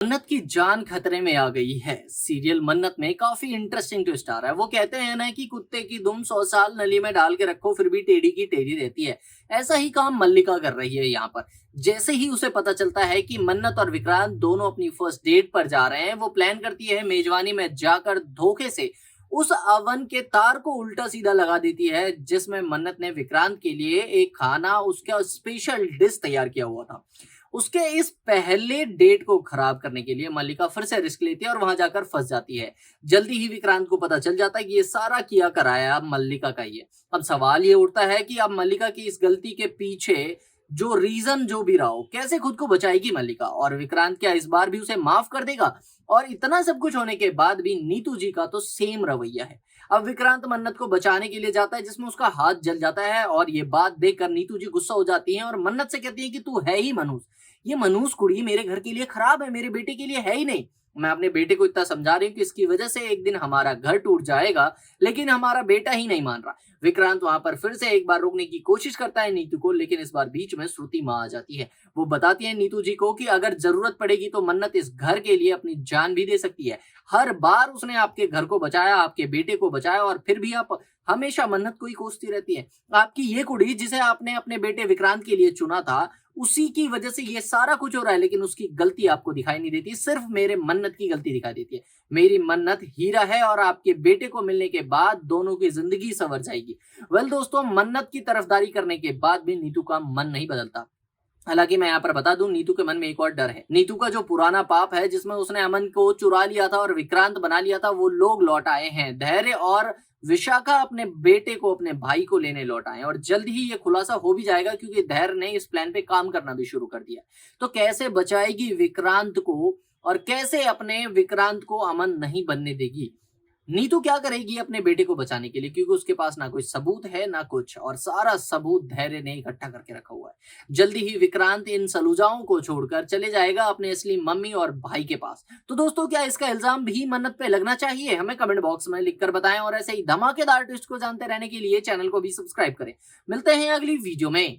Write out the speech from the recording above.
मन्नत की जान खतरे में आ गई है। सीरियल मन्नत में काफी इंटरेस्टिंग ट्विस्ट आ रहा है। वो कहते हैं ना कि कुत्ते की दुम 100 साल नली में डाल के रखो फिर भी टेढ़ी की टेढ़ी रहती है। ऐसा ही काम मल्लिका कर रही है यहाँ पर। जैसे ही उसे पता चलता है कि मन्नत और विक्रांत दोनों अपनी फर्स्ट डेट पर जा रहे हैं, वो प्लान करती है मेजबानी में जाकर धोखे से उस अवन के तार को उल्टा सीधा लगा देती है जिसमें मन्नत ने विक्रांत के लिए एक खाना उसका स्पेशल डिश तैयार किया हुआ था। उसके इस पहले डेट को खराब करने के लिए मल्लिका फिर से रिस्क लेती है और वहां जाकर फंस जाती है। जल्दी ही विक्रांत को पता चल जाता है कि ये सारा किया कराया मल्लिका का ही है। अब सवाल ये उठता है कि अब मल्लिका की इस गलती के पीछे जो रीजन जो भी रहा हो, कैसे खुद को बचाएगी मल्लिका, और विक्रांत क्या इस बार भी उसे माफ कर देगा? और इतना सब कुछ होने के बाद भी नीतू जी का तो सेम रवैया है। अब विक्रांत मन्नत को बचाने के लिए जाता है जिसमें उसका हाथ जल जाता है, और ये बात देखकर नीतू जी गुस्सा हो जाती हैं और मन्नत से कहती है कि तू है ही मनहूस। ये मनहूस कुड़ी मेरे घर के लिए खराब है, मेरे बेटे के लिए है ही नहीं। मैं अपने बेटे को इतना समझा रही हूँ कि इसकी वजह से एक दिन हमारा घर टूट जाएगा, लेकिन हमारा बेटा ही नहीं मान रहा। विक्रांत वहां पर फिर से एक बार रोकने की कोशिश करता है नीतू को, लेकिन इस बार बीच में श्रुति माँ आ जाती है। वो बताती है नीतू जी को कि अगर जरूरत पड़ेगी तो मन्नत इस घर के लिए अपनी जान भी दे सकती है। हर बार उसने आपके घर को बचाया, आपके बेटे को बचाया, और फिर भी आप हमेशा मन्नत को ही कोसती रहती है। आपकी ये कुड़ी जिसे आपने अपने बेटे विक्रांत के लिए चुना था, उसी की वजह से ये सारा कुछ हो रहा है, लेकिन उसकी गलती आपको दिखाई नहीं देती, सिर्फ मेरे मन्नत की गलती दिखाई देती है। मेरी मन्नत हीरा है और आपके बेटे को मिलने के बाद दोनों की जिंदगी संवर जाएगी। दोस्तों, मन्नत की तरफदारी करने के बाद भी नीतू का मन नहीं बदलता। हालांकि मैं यहाँ पर बता दूं, नीतू के मन में एक और डर है। नीतू का जो पुराना पाप है जिसमें उसने अमन को चुरा लिया था और विक्रांत बना लिया था, वो लोग लौट आए हैं। धैर्य और विशाखा अपने बेटे को, अपने भाई को लेने लौट आए हैं, और जल्द ही ये खुलासा हो भी जाएगा क्योंकि धैर्य ने इस प्लान पे काम करना भी शुरू कर दिया। तो कैसे बचाएगी विक्रांत को, और कैसे अपने विक्रांत को अमन नहीं बनने देगी? नीतू क्या करेगी अपने बेटे को बचाने के लिए, क्योंकि उसके पास ना कोई सबूत है ना कुछ, और सारा सबूत धैर्य ने इकट्ठा करके रखा हुआ है। जल्दी ही विक्रांत इन सलूजाओं को छोड़कर चले जाएगा अपने असली मम्मी और भाई के पास। तो दोस्तों, क्या इसका इल्जाम भी मन्नत पे लगना चाहिए? हमें कमेंट बॉक्स में लिखकर बताएं, और ऐसे ही धमाकेदार ट्विस्ट को जानते रहने के लिए चैनल को भी सब्सक्राइब करें। मिलते हैं अगली वीडियो में।